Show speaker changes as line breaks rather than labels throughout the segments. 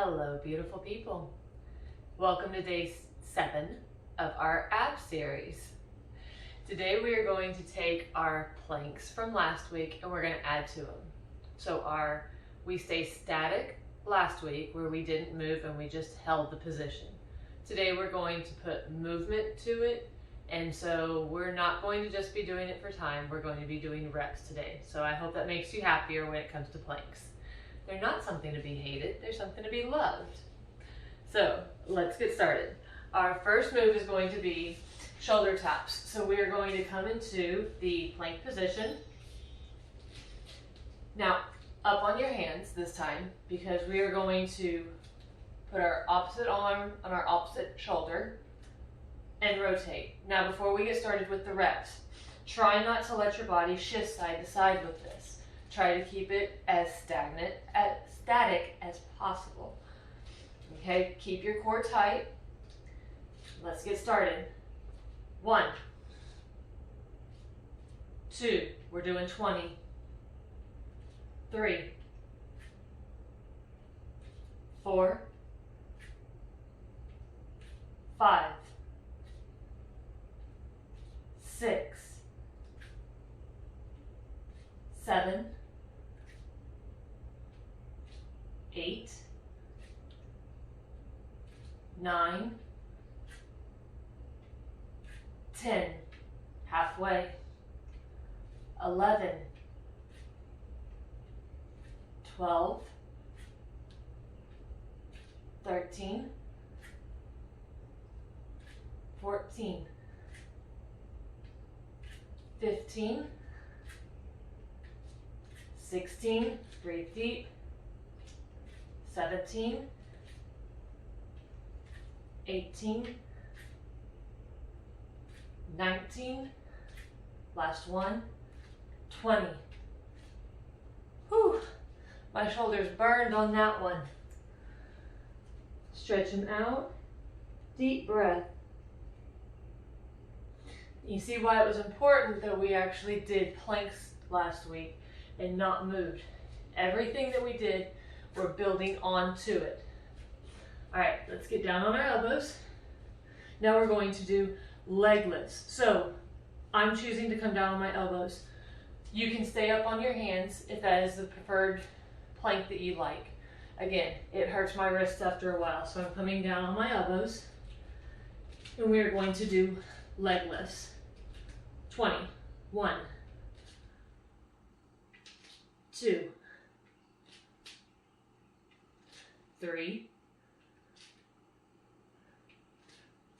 Hello, beautiful people. Welcome to day 7 of our ab series. Today we are going to take our planks from last week and we're going to add to them. So we stay static last week where we didn't move and we just held the position. Today we're going to put movement to it, and so we're not going to just be doing it for time, we're going to be doing reps today. So I hope that makes you happier when it comes to planks. They're not something to be hated, they're something to be loved. So let's get started. Our first move is going to be shoulder taps. So we are going to come into the plank position. Now, up on your hands this time, because we are going to put our opposite arm on our opposite shoulder and rotate. Now, before we get started with the reps, try not to let your body shift side to side with this. Try to keep it as static as possible. Okay, keep your core tight. Let's get started. 1, 2, we're doing 20. 3, 4, 5, 6, 7, 8, 9, 10, halfway, 11, 12, 13, 14, 15, 16, breathe deep, 17, 18, 19, last one, 20. Whew, my shoulders burned on that one. Stretch them out, deep breath. You see why it was important that we actually did planks last week and not moved. Everything that we did, we're building onto it. All right, let's get down on our elbows. Now we're going to do leg lifts. So I'm choosing to come down on my elbows. You can stay up on your hands if that is the preferred plank that you like. Again, it hurts my wrists after a while, so I'm coming down on my elbows. And we are going to do leg lifts. 20, 1, 2, 3,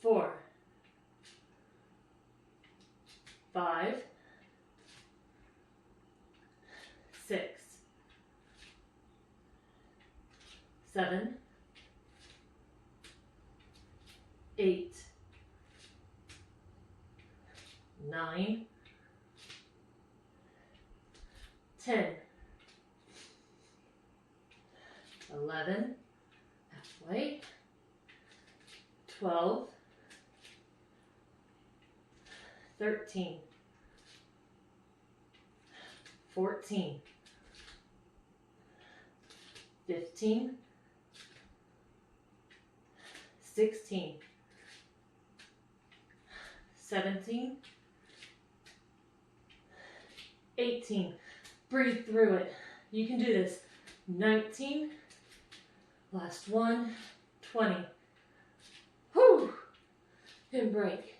4, 5, 6, 7, 8, 9, 10, 11, halfway, 12, 13, 14, 15, 16, 17, 18, breathe through it. You can do this. 19, last one, 20. Whew, and break.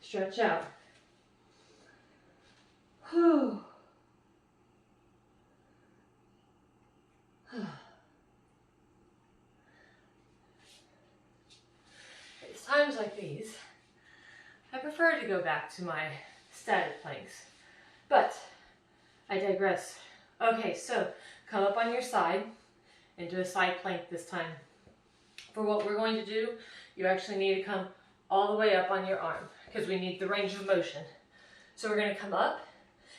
Stretch out. Whew. It's times like these, I prefer to go back to my static planks, but I digress. Okay, so come up on your side and do a side plank this time. For what we're going to do, you actually need to come all the way up on your arm because we need the range of motion. So we're going to come up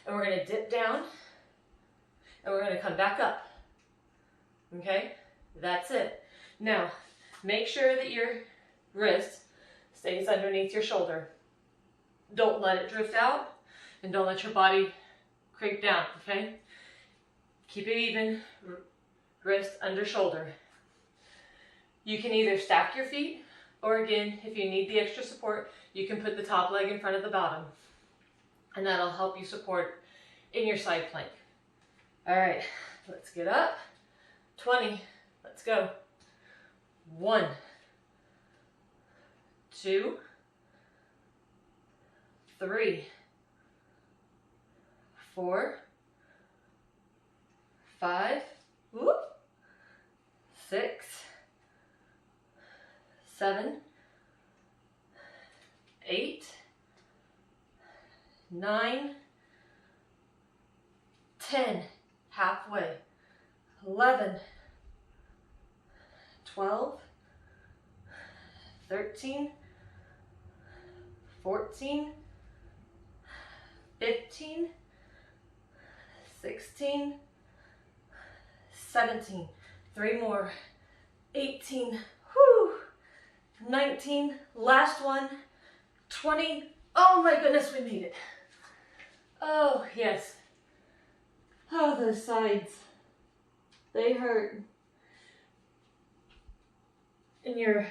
and we're going to dip down and we're going to come back up. Okay, that's it. Now, make sure that your wrist stays underneath your shoulder. Don't let it drift out and don't let your body creep down, okay? Keep it even, wrist under shoulder. You can either stack your feet, or again, if you need the extra support, you can put the top leg in front of the bottom. And that'll help you support in your side plank. All right, let's get up. 20, let's go. 1, 2, 3, 4, 5, whoop, 6, 7, 8, 9, 10, halfway, 11, 12, 13, 14, 15, 16, 17, 3 more, 18, whoo, 19, last one, 20, oh my goodness, we made it. Oh, yes. Oh, those sides, they hurt. In your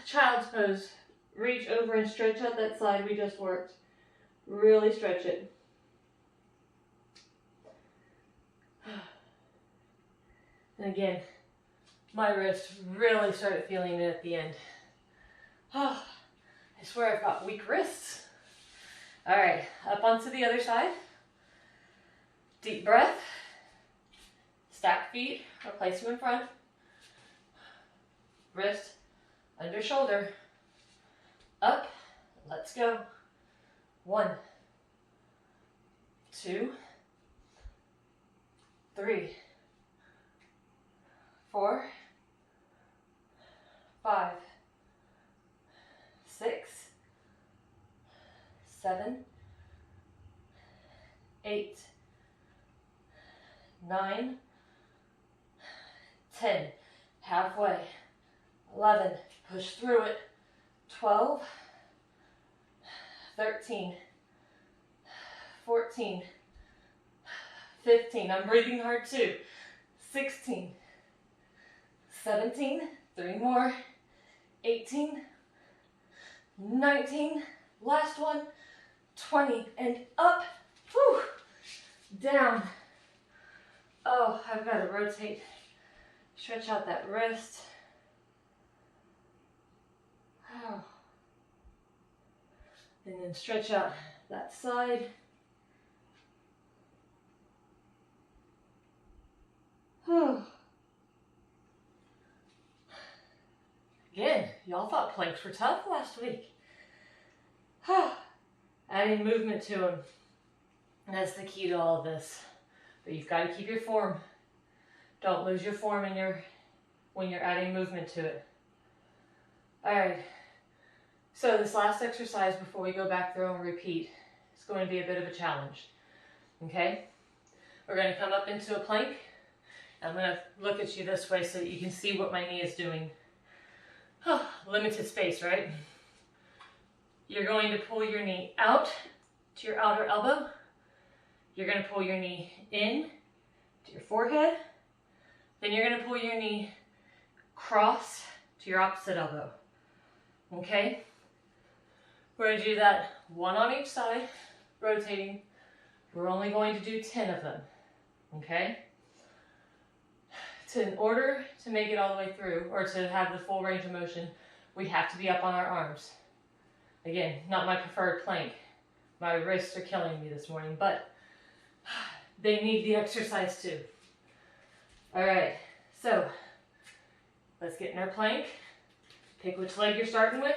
child's pose, reach over and stretch out that side we just worked. Really stretch it. And again, my wrist really started feeling it at the end. Oh, I swear I've got weak wrists. All right, up onto the other side. Deep breath. Stack feet or place them in front. Wrist under shoulder. Up. Let's go. 1, 2, 3, 4, 5, 6, 7, 8, 9, 10, halfway, 11, push through it, 12, 13, 14, 15, I'm breathing hard too, 16, 17, 3 more, 18, 19, last one, 20, and up, whew, down. Oh, I've got to rotate, stretch out that wrist. Oh. And then stretch out that side. Oh. Again, y'all thought planks were tough last week. Adding movement to them. That's the key to all of this. But you've got to keep your form. Don't lose your form when you're adding movement to it. All right. So this last exercise before we go back through and repeat is going to be a bit of a challenge. Okay? We're going to come up into a plank. I'm going to look at you this way so that you can see what my knee is doing. Limited space, right? You're going to pull your knee out to your outer elbow. You're going to pull your knee in to your forehead. Then you're going to pull your knee cross to your opposite elbow. Okay? We're going to do that 1 on each side, rotating. We're only going to do 10 of them. Okay? In order to make it all the way through, or to have the full range of motion, we have to be up on our arms. Again, not my preferred plank. My wrists are killing me this morning, but they need the exercise too. All right, so let's get in our plank. Pick which leg you're starting with,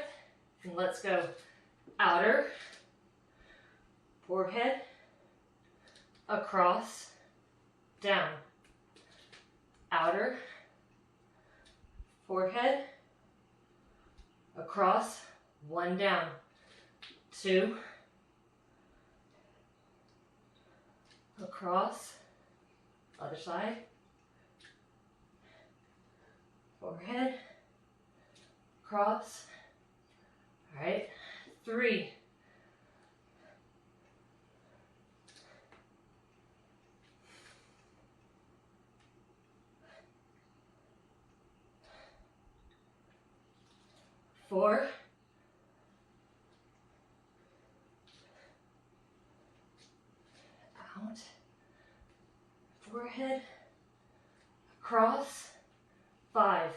and let's go. Outer, forehead, across, down. Outer, forehead, across, 1 down, 2, across, other side, forehead, across, all right, 3, 4, out, forehead, across, 5,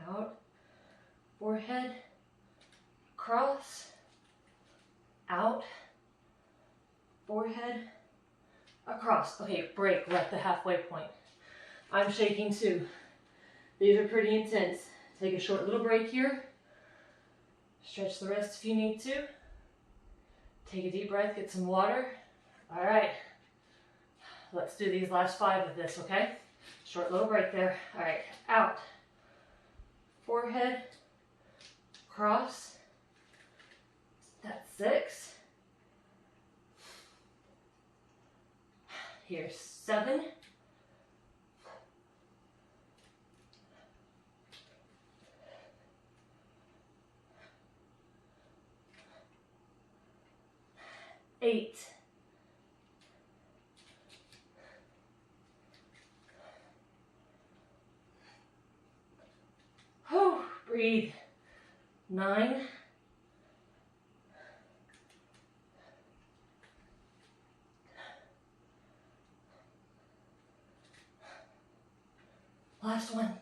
out, forehead, across, out, forehead, across. Okay, break, we're at the halfway point. I'm shaking too. These are pretty intense. Take a short little break here. Stretch the wrist if you need to. Take a deep breath, get some water. All right, let's do these last 5 of this, okay? Short little break there. All right, out, forehead, cross. That's 6. Here's 7. 8. 9. Breathe. 9.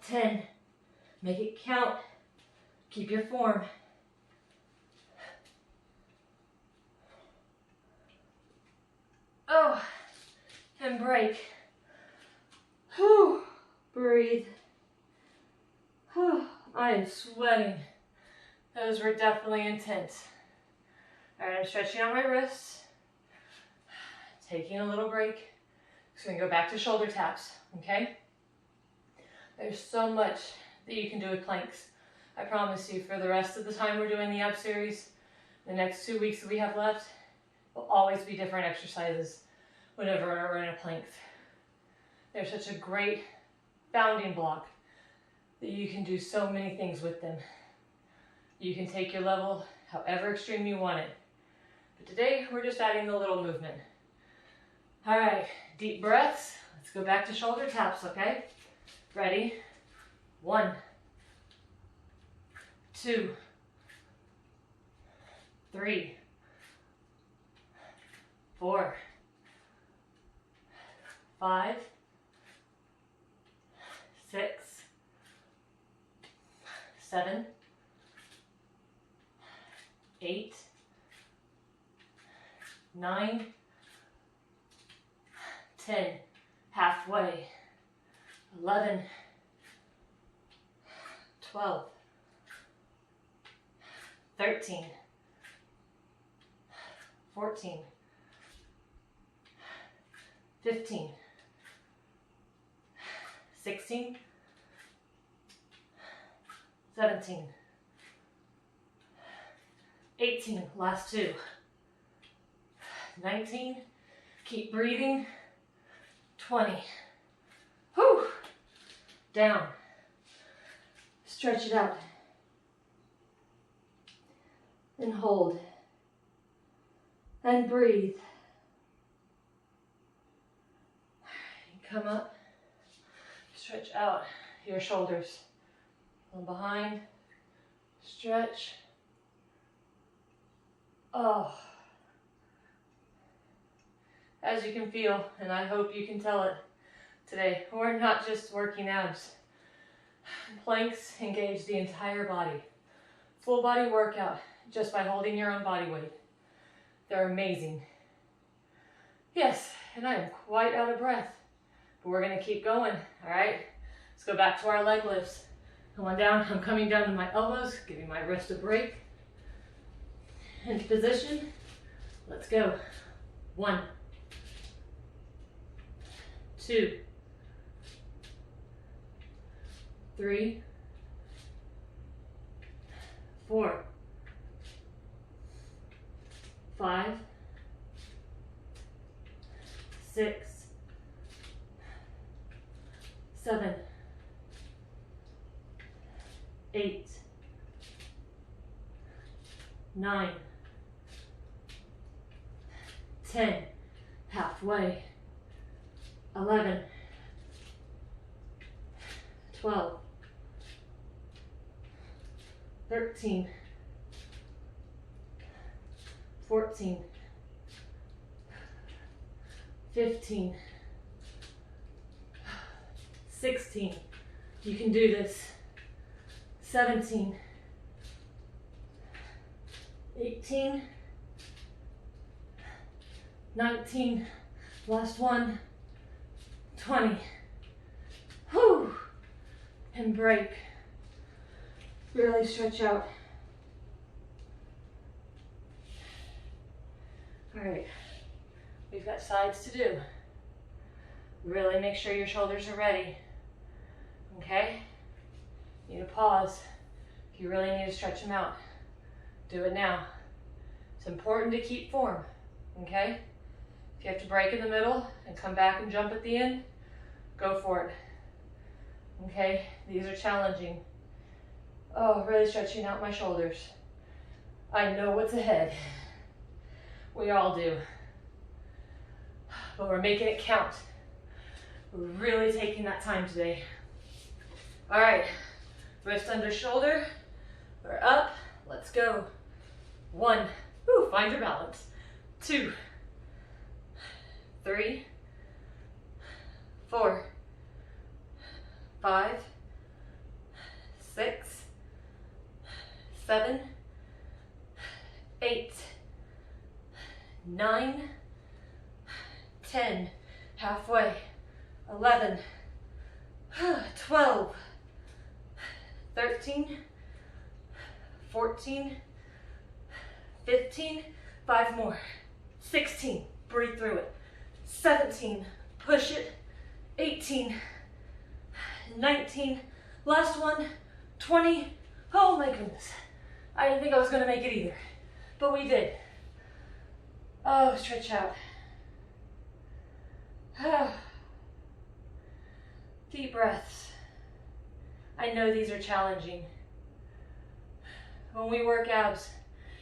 10. Make it count. Keep your form. Oh, and break. Whew. Breathe. Whew. I am sweating. Those were definitely intense. All right, I'm stretching out my wrists. Taking a little break. So we can go back to shoulder taps, okay? There's so much that you can do with planks. I promise you, for the rest of the time we're doing the ab series, the next 2 weeks that we have left, will always be different exercises whenever we're in a plank. They're such a great bounding block that you can do so many things with them. You can take your level however extreme you want it. But today, we're just adding the little movement. All right, deep breaths. Let's go back to shoulder taps, okay? Ready? 1, 2, 3, 4, 5, 6, 7, 8, 9, 10, halfway, 11, 12, 13, 14, 15, 16, 17, 18, last 2, 19, keep breathing, 20, whew, down, stretch it out, and hold, and breathe, come up, stretch out your shoulders, from behind, stretch, oh. As you can feel, and I hope you can tell it today, we're not just working abs. Planks engage the entire body. Full body workout just by holding your own body weight. They're amazing. Yes, and I am quite out of breath, but we're gonna keep going, all right? Let's go back to our leg lifts. Come on down, I'm coming down to my elbows, giving my wrist a break. Into position, let's go. 1, 2, 3, 4, 5, 6, 7, 8, 9, 10, halfway, 11, 12, 13, 14, 15, 16, you can do this, 17, 18, 19, last one, 20, whew, and break, really stretch out. All right, we've got sides to do. Really make sure your shoulders are ready, okay? You need to pause. If you really need to stretch them out, do it now. It's important to keep form, okay? If you have to break in the middle and come back and jump at the end, go for it, okay? These are challenging. Oh, really stretching out my shoulders. I know what's ahead. We all do. But we're making it count. We're really taking that time today. All right, wrist under shoulder. We're up, let's go. 1, woo, find your balance. 2, 3, 4, 5, 6, 7, 8, 9, 10, halfway, 11, 12, 13, 14, 15, 5 more, 16, breathe through it, 17, push it, 18, 19, last one, 20, oh my goodness. I didn't think I was gonna make it either, but we did. Oh, stretch out. Deep breaths. I know these are challenging. When we work abs,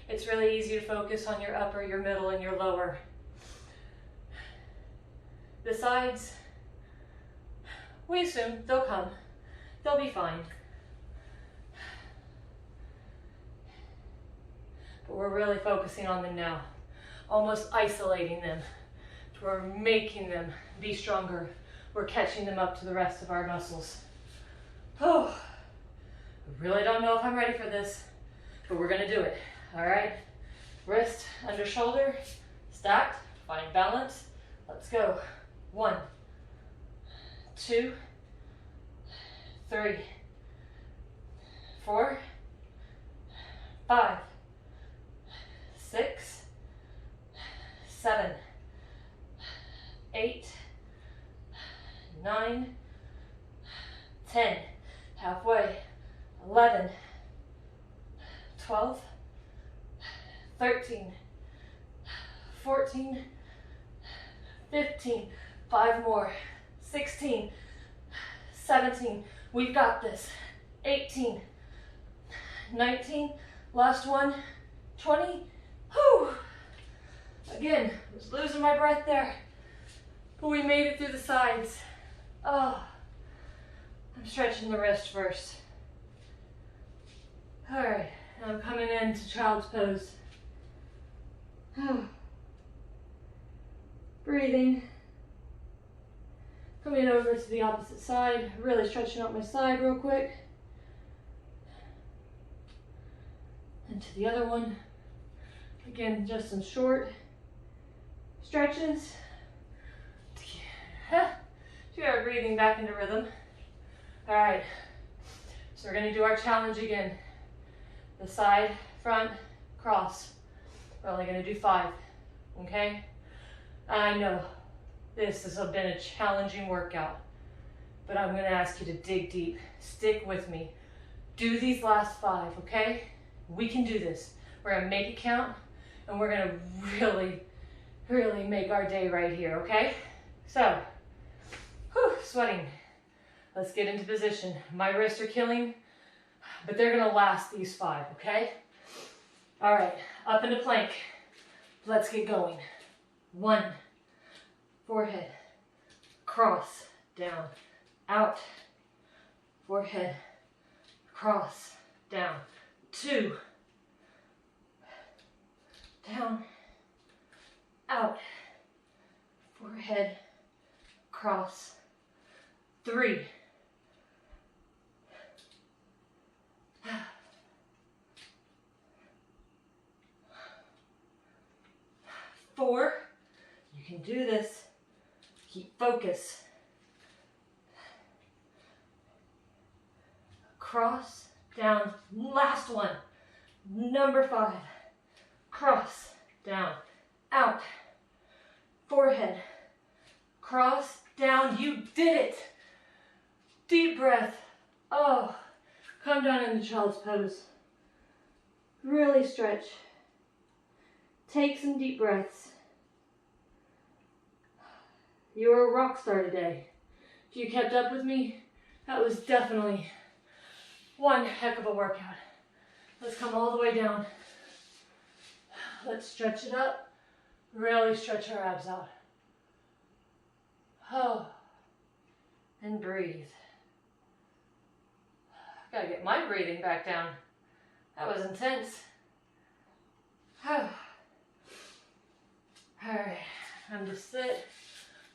it's really easy to focus on your upper, your middle, and your lower. The sides, we assume they'll come. They'll be fine. But we're really focusing on them now, almost isolating them. We're making them be stronger. We're catching them up to the rest of our muscles. Oh, I really don't know if I'm ready for this, but we're gonna do it, all right? Wrist under shoulder, stacked, find balance. Let's go. 1, 2, 3, 4, 5, 6, 7, 8, 9, 10, halfway, 11, 12, 13, 14, 15, 5 more, 16, 17, we've got this, 18, 19, last one, 20, whew. Again, I was losing my breath there, but we made it through the sides. Oh, I'm stretching the wrist first. All right, now I'm coming into child's pose. Breathing. Coming over to the opposite side, really stretching out my side real quick. And to the other one. Again, just some short stretches to get our breathing back into rhythm. All right, so we're gonna do our challenge again. The side, front, cross. We're only gonna do 5, okay? I know this has been a challenging workout, but I'm gonna ask you to dig deep. Stick with me. Do these last 5, okay? We can do this. We're gonna make it count, and we're gonna really, really make our day right here, okay? So, sweating. Let's get into position. My wrists are killing, but they're gonna last these 5, okay? All right, up into plank. Let's get going. 1, forehead, cross, down, out, forehead, cross, down, 2, down, out, forehead, cross, 3, 4, you can do this, keep focus, cross, down, last one, number 5, cross, down, out, forehead, cross, down, you did it, deep breath, oh, come down into child's pose, really stretch, take some deep breaths. You were a rock star today. If you kept up with me, that was definitely one heck of a workout. Let's come all the way down. Let's stretch it up. Really stretch our abs out. Oh, and breathe. Gotta get my breathing back down. That was intense. All right, I'm gonna sit.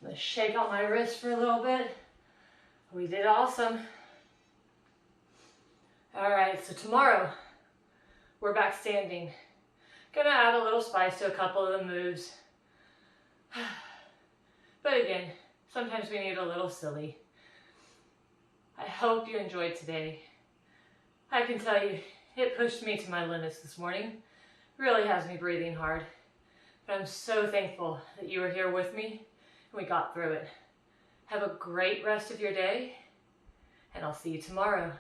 I'm gonna shake out my wrist for a little bit. We did awesome. All right, so tomorrow we're back standing. Gonna add a little spice to a couple of the moves. But again, sometimes we need a little silly. I hope you enjoyed today. I can tell you, it pushed me to my limits this morning. Really has me breathing hard. But I'm so thankful that you were here with me and we got through it. Have a great rest of your day, and I'll see you tomorrow.